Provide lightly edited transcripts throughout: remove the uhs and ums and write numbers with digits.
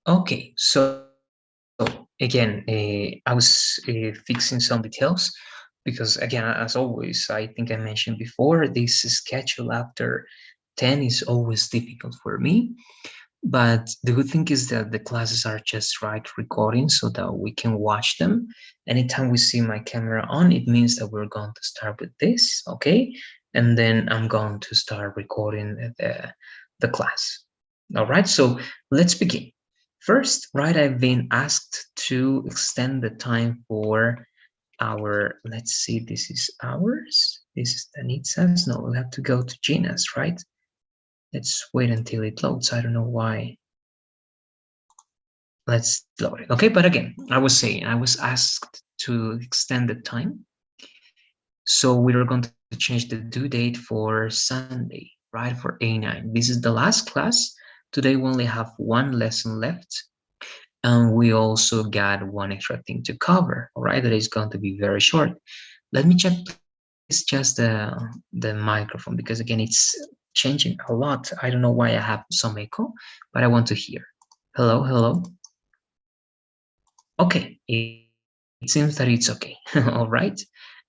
Okay, so again, I was fixing some details because again, as always, I think I mentioned before, this schedule after 10 is always difficult for me. But the good thing is that the classes are just right recording so that we can watch them. Anytime we see my camera on, it means that we're going to start with this, okay? And then I'm going to start recording the class. All right, so let's begin. First, right, I've been asked to extend the time for our, let's see, this is ours. This is Danitza's. No, we'll have to go to Gina's, right? Let's wait until it loads. I don't know why. Let's load it. Okay, but again, I was saying, I was asked to extend the time. So we're going to change the due date for Sunday, right, for A9. This is the last class. Today we only have one lesson left. And we also got one extra thing to cover, all right, that is going to be very short. Let me check, please, just the microphone, because again, it's changing a lot. I don't know why I have some echo, but I want to hear. Hello, hello. Okay, it seems that it's okay. All right,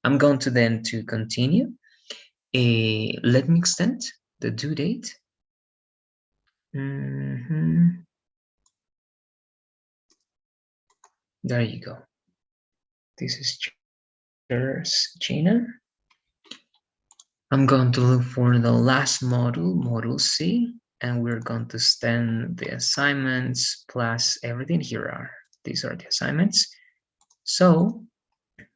I'm going to then to continue. Let me extend the due date. There you go. This is Gina. I'm going to look for the last module, Module C, and we're going to extend the assignments plus everything. These are the assignments. So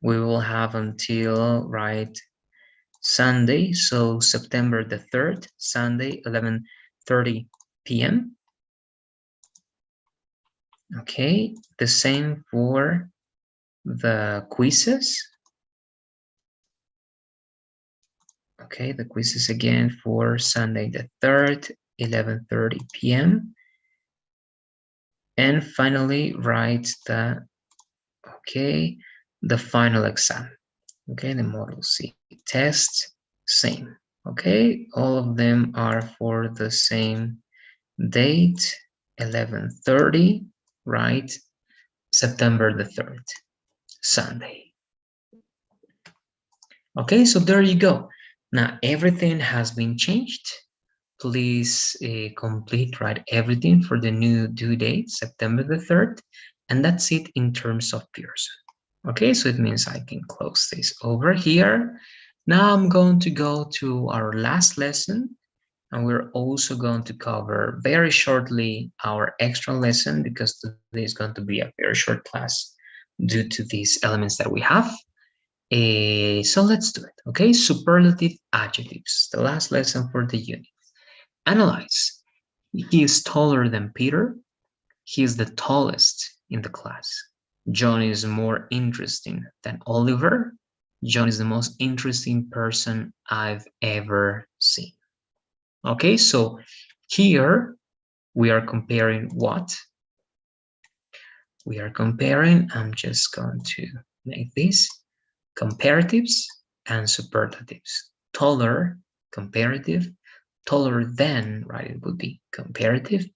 we will have until, right, Sunday, so September the 3rd, Sunday, 11:30 p.m. Okay, the same for the quizzes. Okay, the quizzes again for Sunday the 3rd, 11:30 p.m. And finally, write the final exam. Okay, the Model C test, same. Okay, all of them are for the same date, 11:30, right? September the 3rd, Sunday. Okay, so there you go. Now everything has been changed. Please complete, right, everything for the new due date, September the 3rd, and that's it in terms of Pearson. Okay, so it means I can close this over here. Now I'm going to go to our last lesson, and we're also going to cover very shortly our extra lesson, because today is going to be a very short class due to these elements that we have. So let's do it, okay? Superlative adjectives, the last lesson for the unit. Analyze. He is taller than Peter. He is the tallest in the class. John is more interesting than Oliver. John is the most interesting person I've ever seen. Okay, so here we are comparing what? We are comparing, I'm just going to make this, comparatives and superlatives. Taller, comparative, taller than, right, it would be comparative,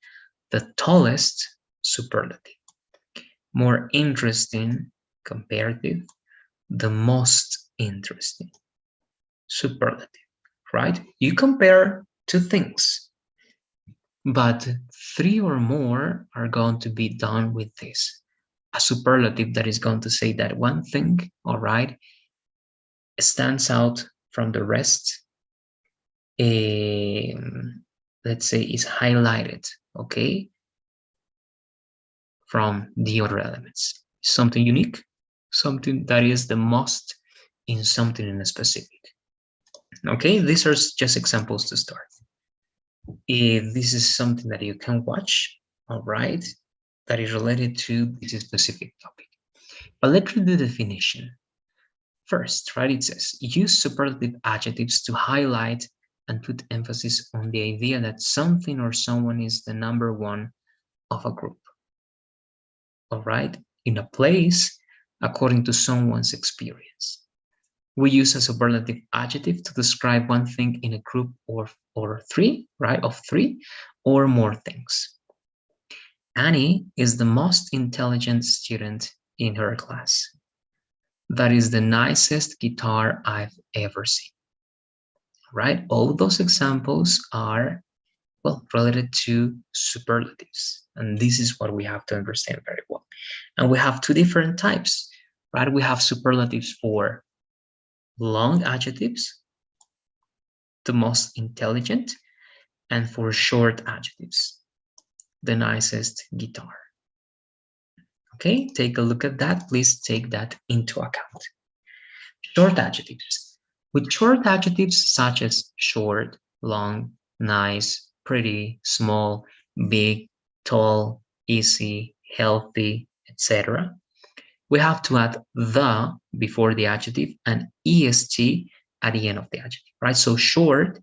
the tallest, superlative, more interesting, comparative, the most interesting, superlative, right? You compare two things, but three or more are going to be done with this. A superlative that is going to say that one thing, all right, stands out from the rest. Let's say is highlighted, okay, from the other elements. Something unique, something that is the most in something in a specific. Okay, these are just examples to start. If this is something that you can watch, all right, that is related to this specific topic. But let's read the definition. First, right, it says, use superlative adjectives to highlight and put emphasis on the idea that something or someone is the number one of a group. All right, in a place according to someone's experience. We use a superlative adjective to describe one thing in a group or three, right, of three or more things. Annie is the most intelligent student in her class. That is the nicest guitar I've ever seen. Right? All those examples are, well, related to superlatives. And this is what we have to understand very well. And we have two different types, right? We have superlatives for long adjectives, the most intelligent, and for short adjectives, the nicest guitar. Okay, take a look at that. Please take that into account. Short adjectives. With short adjectives such as short, long, nice, pretty, small, big, tall, easy, healthy, etc., we have to add the before the adjective and est at the end of the adjective, right? So short,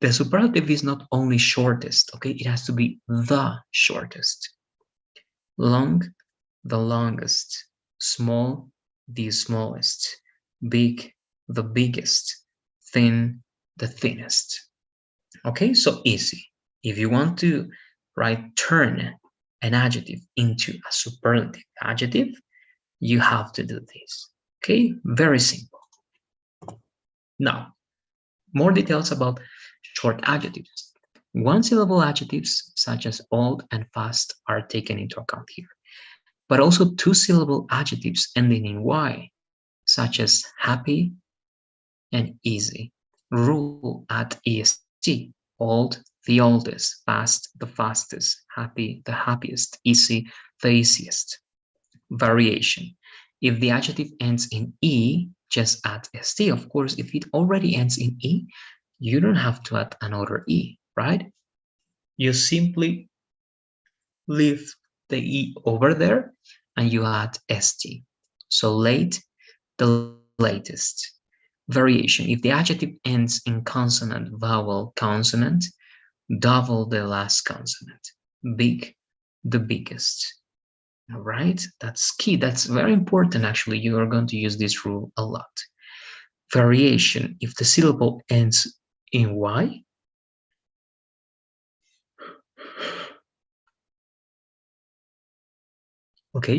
the superlative is not only shortest, okay? It has to be the shortest. Long, the longest. Small, the smallest. Big, the biggest. Thin, the thinnest. Okay, so easy. If you want to turn an adjective into a superlative adjective, you have to do this. Okay, very simple. Now, more details about short adjectives. One-syllable adjectives such as old and fast are taken into account here, but also two-syllable adjectives ending in Y, such as happy and easy, rule at est, old, the oldest, fast, the fastest, happy, the happiest, easy, the easiest. Variation. If the adjective ends in E, just add st. Of course, if it already ends in E, you don't have to add another E, right? You simply leave the E over there and you add st. So late, the latest. Variation. If the adjective ends in consonant, vowel, consonant, double the last consonant. Big, the biggest. All right, that's key. That's very important. Actually, you are going to use this rule a lot. Variation. If the syllable ends in Y, okay,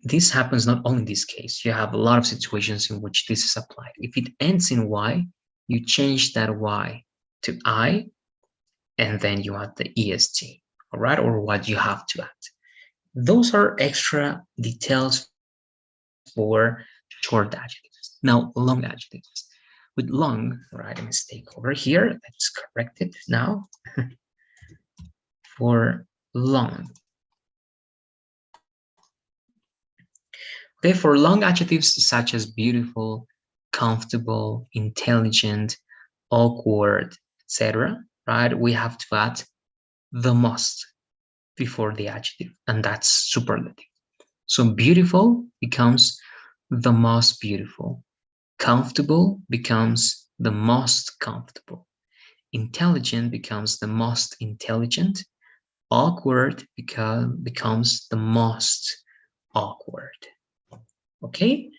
this happens not only in this case. You have a lot of situations in which this is applied. If it ends in Y, you change that Y to I, and then you add the est, all right, or what you have to add. Those are extra details for short adjectives. Now, long adjectives. With long, right, a mistake over here. Let's correct it now. For long. Okay, for long adjectives such as beautiful, comfortable, intelligent, awkward, etc., right, we have to add the most before the adjective, and that's superlative. So beautiful becomes the most beautiful. Comfortable becomes the most comfortable. Intelligent becomes the most intelligent. Awkward becomes the most awkward. Okay?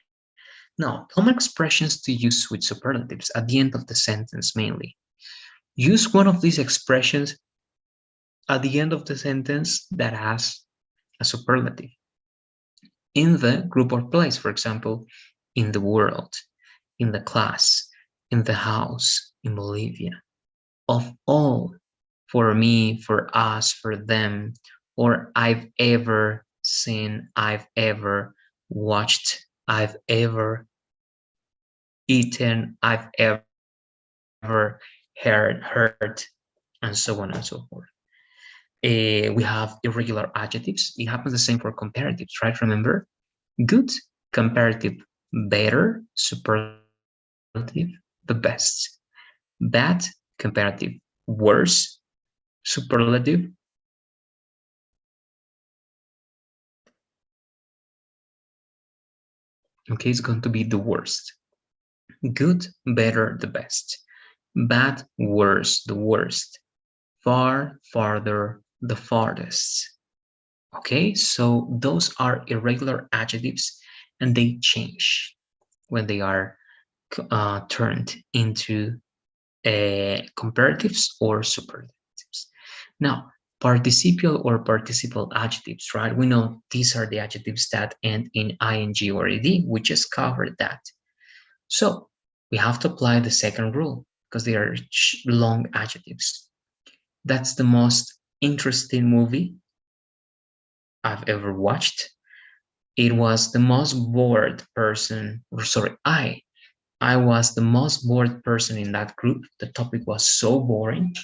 Now, common expressions to use with superlatives at the end of the sentence mainly. Use one of these expressions at the end of the sentence that has a superlative. In the group or place, for example, in the world, in the class, in the house, in Bolivia. Of all, for me, for us, for them, or I've ever seen, I've ever watched, I've ever eaten, I've ever heard, and so on and so forth. We have irregular adjectives. It happens the same for comparatives, right? Remember, good, comparative, better, superlative, the best. Bad, comparative, worse, superlative, okay, it's going to be the worst. Good, better, the best. Bad, worse, the worst. Far, farther, the farthest. Okay, so those are irregular adjectives and they change when they are turned into comparatives or superlatives. Now, Participial or participial adjectives, right? We know these are the adjectives that end in ing or ed. We just covered that. So we have to apply the second rule because they are long adjectives. That's the most interesting movie I've ever watched. It was the most bored person, or sorry, I was the most bored person in that group. The topic was so boring.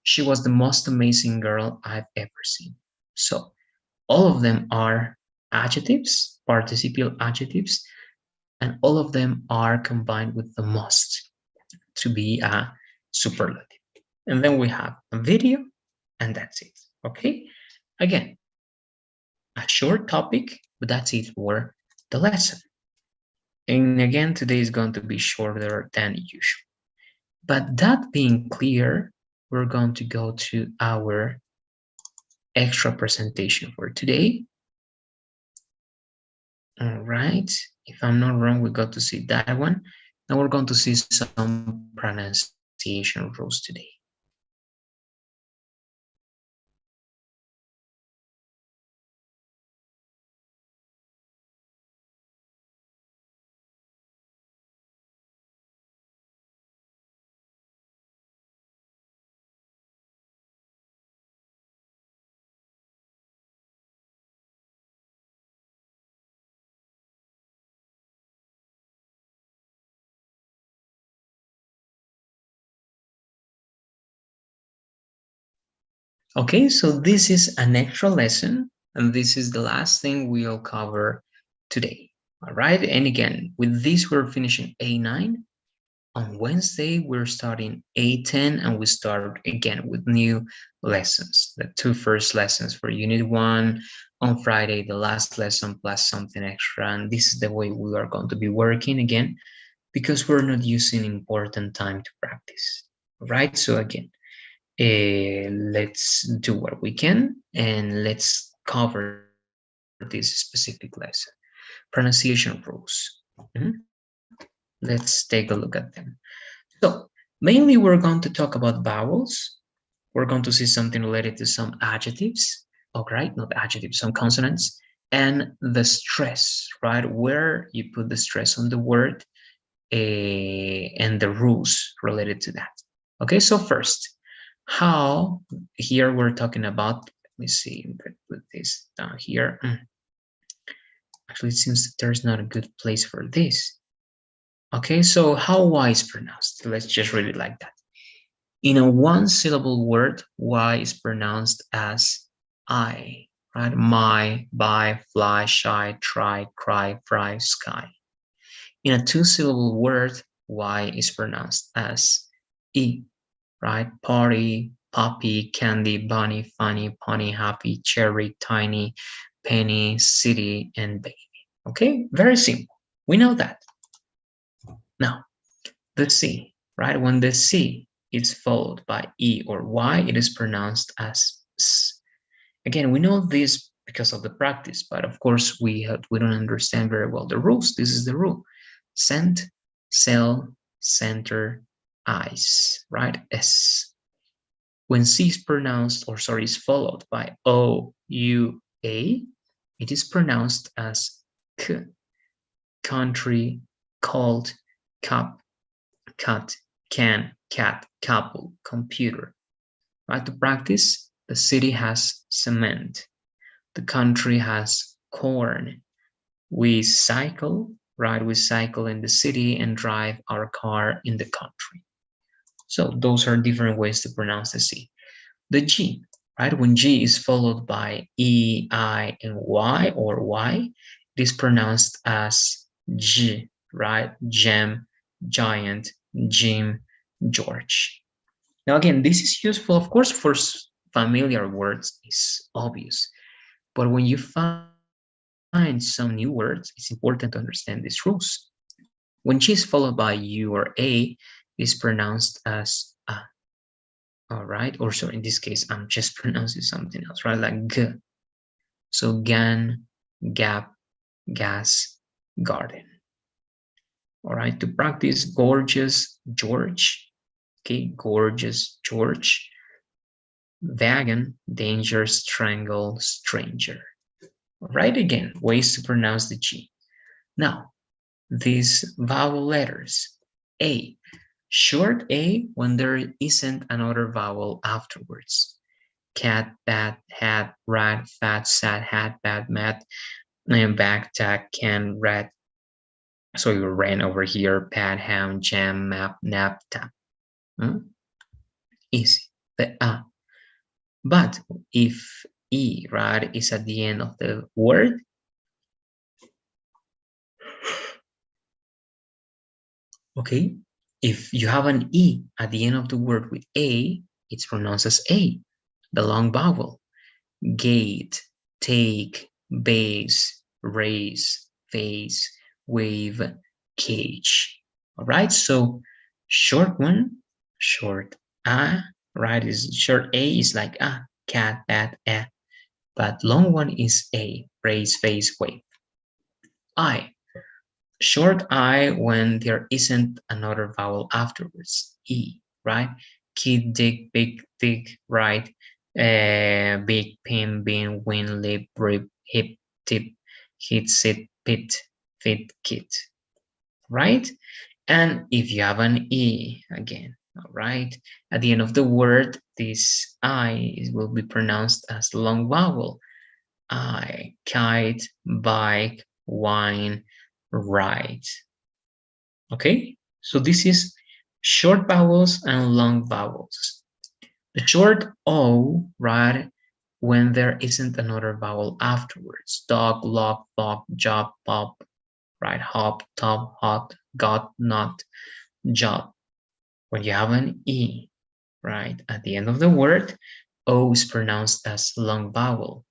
She was the most amazing girl I've ever seen. So all of them are adjectives, participial adjectives, and all of them are combined with the most to be a superlative. And then we have a video, and that's it. Okay? Again, a short topic, but that's it for the lesson. And again, today is going to be shorter than usual. But that being clear, we're going to go to our extra presentation for today. All right. If I'm not wrong, we got to see that one. Now we're going to see some pronunciation rules today. Okay, so this is an extra lesson, and this is the last thing we'll cover today. All right, and again, with this, we're finishing A9. On Wednesday, we're starting A10, and we start again with new lessons. The two first lessons for Unit 1. On Friday, the last lesson plus something extra, and this is the way we are going to be working again because we're not using important time to practice. All right, so again, let's do what we can and let's cover this specific lesson. Pronunciation rules. Let's take a look at them. So mainly we're going to talk about vowels. We're going to see something related to some adjectives, okay, right? Not adjectives, some consonants, and the stress, right? Where you put the stress on the word and the rules related to that. Okay, so first, how, here we're talking about, let me see, I'm going to put this down here. Actually, it seems that there's not a good place for this. Okay, so how Y is pronounced? Let's just read it like that. In a one-syllable word, Y is pronounced as I, right? My, buy, fly, shy, try, cry, fry, sky. In a two-syllable word, Y is pronounced as E, right? Party, puppy, candy, bunny, funny, pony, happy, cherry, tiny, penny, city, and baby. Okay, very simple. We know that. Now, the C, right? When the C is followed by E or Y, it is pronounced as S. Again, we know this because of the practice, but of course we don't understand very well the rules. This is the rule. Scent, cell, center, eyes, right? S. When C is pronounced, or sorry, is followed by O, U, A, it is pronounced as K. Country, cold, cup, cut, can, cat, couple, computer. Right? To practice, the city has cement. The country has corn. We cycle, right? We cycle in the city and drive our car in the country. So those are different ways to pronounce the C. The G, right? When G is followed by E, I, and Y or Y, it is pronounced as J, right? Gem, giant, Jim, George. Now again, this is useful, of course, for familiar words, it's obvious. But when you find some new words, it's important to understand these rules. When G is followed by U or A, it's pronounced as A. All right, or so in this case, I'm just pronouncing something else, right? Like G. So gan, gap, gas, garden. All right, to practice gorgeous George. Okay, gorgeous George. Wagon, danger, strangle, stranger. Right again, ways to pronounce the G. Now, these vowel letters. A, short A when there isn't another vowel afterwards. Cat, bat, hat, rat, fat, sat, hat, bat, mat, and back, tack, can, rat. So you ran over here, pad, ham, jam, map, nap, tap. Easy. The A. But if E, right, is at the end of the word, okay, if you have an E at the end of the word with A, it's pronounced as A, the long vowel. Gate, take, base, raise, face, wave, cage. All right, so short one, short A, right, is short A is like a, cat, bat, a, but long one is A, raise, face, wave. I, short I when there isn't another vowel afterwards. E, right? Kid, dig, big, dig, right? Big, pin, bin, win, lip, rip, hip, tip, hit, sit, pit, fit, kit, right? And if you have an E again, all right, at the end of the word, this I will be pronounced as long vowel. I, kite, bike, wine, ride. Okay, so this is short vowels and long vowels. The short O, right, when there isn't another vowel afterwards. Dog, lock, lock, job, pop, right, hop, top, hot, got, not, job. When you have an E, right, at the end of the word, O is pronounced as long vowel.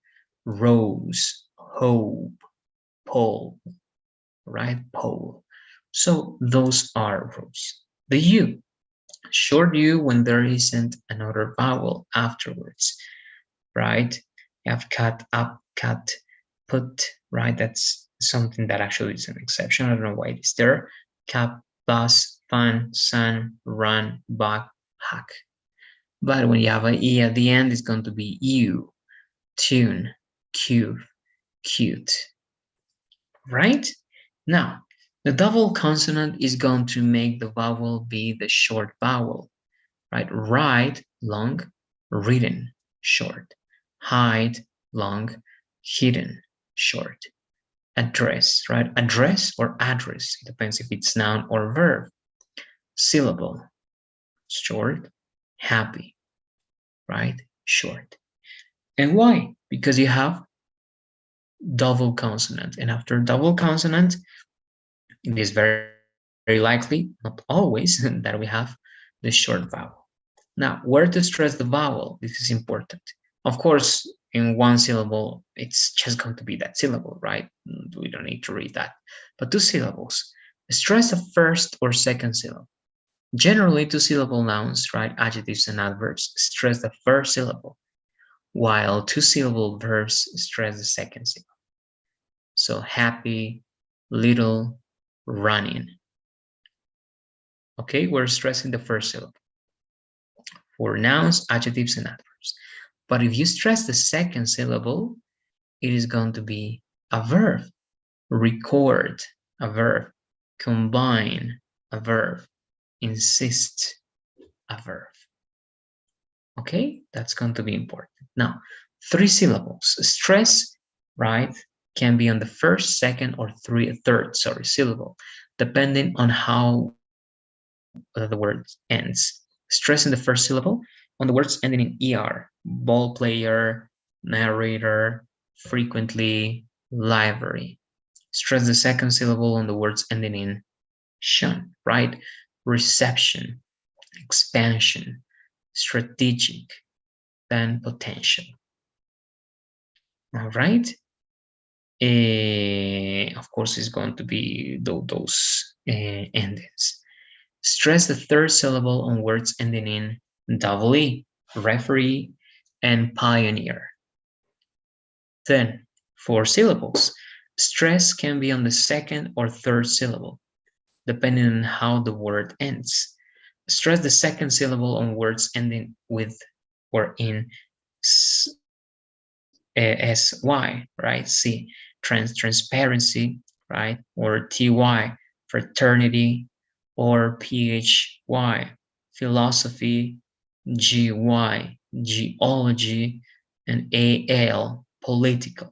Rose, hope, pole, right, pole. So those are rules. The U, short U when there isn't another vowel afterwards, right? You have cut, up, cut, put, right? That's something that actually is an exception. I don't know why it is there. Cap, bus, fun, sun, run, back, hack. But when you have an E at the end, it's going to be U, tune, cube, cute, right? Now, the double consonant is going to make the vowel be the short vowel, right? Ride, long, written, short. Hide, long, hidden, short. Address, right? Address or address, it depends if it's noun or verb. Syllable, short. Happy, right? Short. And why? Because you have double consonant, and after double consonant, it is very likely, not always, that we have the short vowel. Now, where to stress the vowel? This is important. Of course, in one syllable, it's just going to be that syllable, right? We don't need to read that. But two syllables, stress the first or second syllable. Generally, two-syllable nouns, right, adjectives and adverbs, stress the first syllable, while two-syllable verbs stress the second syllable. So happy, little, running. Okay, we're stressing the first syllable for nouns, adjectives, and adverbs. But if you stress the second syllable, it is going to be a verb. Record, a verb. Combine, a verb. Insist, a verb. Okay, that's going to be important. Now, three syllables. Stress, right, can be on the first, second, or third syllable, depending on how the word ends. Stress in the first syllable on the words ending in ER, ball player, narrator, frequently, library. Stress the second syllable on the words ending in shun, right? Reception, expansion, strategic, and potential. All right. Of course, it's going to be those endings. Stress the third syllable on words ending in double E, referee, and pioneer. Then, four syllables. Stress can be on the second or third syllable, depending on how the word ends. Stress the second syllable on words ending with or in SY, right? C, transparency, right? Or TY, fraternity, or PHY, philosophy, GY, geology, and AL, political.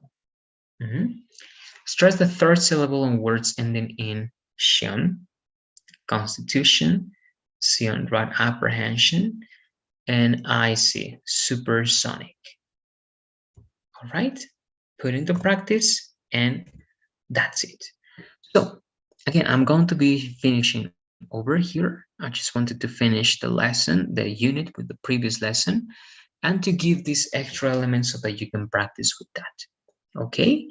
Stress the third syllable in words ending in tion, constitution, sion, right? Apprehension, and IC, supersonic. All right, put into practice, and that's it. So again, I'm going to be finishing over here. I just wanted to finish the lesson, the unit with the previous lesson, and to give these extra elements so that you can practice with that. Okay.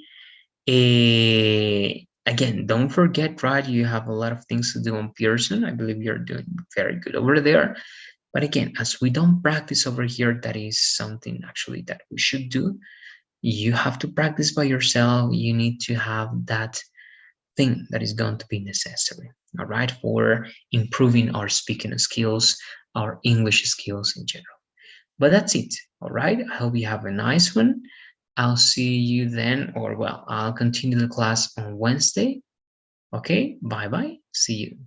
Again, don't forget, right? You have a lot of things to do on Pearson. I believe you're doing very good over there. But again, as we don't practice over here, that is something actually that we should do. You have to practice by yourself. You need to have that thing that is going to be necessary, all right, for improving our speaking skills, our English skills in general. But that's it, all right? I hope you have a nice one. I'll see you then, or well, I'll continue the class on Wednesday. Okay, bye bye. See you.